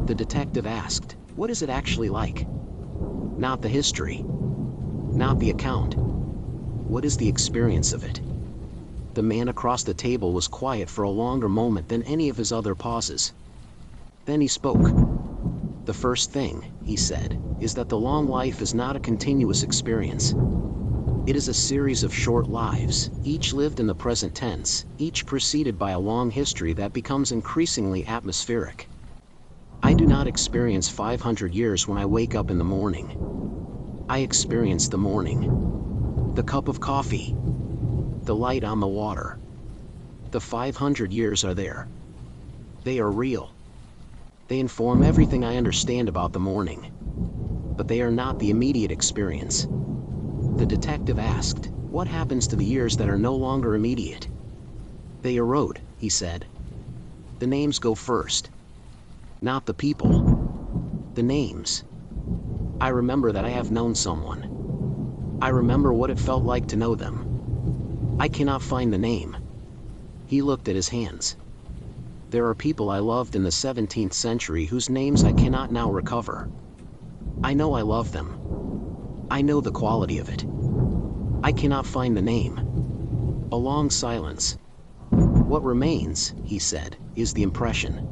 The detective asked, "What is it actually like?" "Not the history. Not the account. What is the experience of it?" The man across the table was quiet for a longer moment than any of his other pauses. Then he spoke. "The first thing," he said, "is that the long life is not a continuous experience. It is a series of short lives, each lived in the present tense, each preceded by a long history that becomes increasingly atmospheric. I do not experience 500 years when I wake up in the morning. I experience the morning. The cup of coffee. The light on the water. The 500 years are there. They are real. They inform everything I understand about the morning. But they are not the immediate experience." The detective asked, "What happens to the years that are no longer immediate?" "They erode," he said. "The names go first. Not the people. The names. I remember that I have known someone. I remember what it felt like to know them. I cannot find the name." He looked at his hands. "There are people I loved in the 17th century whose names I cannot now recover. I know I love them. I know the quality of it. I cannot find the name." A long silence. "What remains," he said, "is the impression.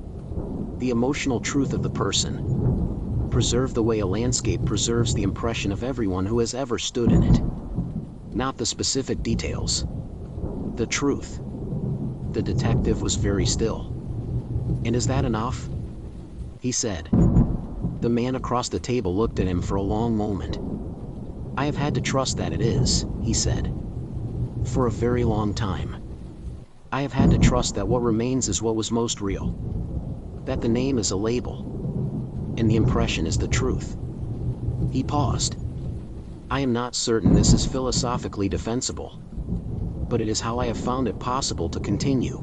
The emotional truth of the person. Preserve the way a landscape preserves the impression of everyone who has ever stood in it. Not the specific details. The truth." The detective was very still. "And is that enough?" he said. The man across the table looked at him for a long moment. "I have had to trust that it is," he said. "For a very long time. I have had to trust that what remains is what was most real. That the name is a label. And the impression is the truth." He paused. "I am not certain this is philosophically defensible. But it is how I have found it possible to continue."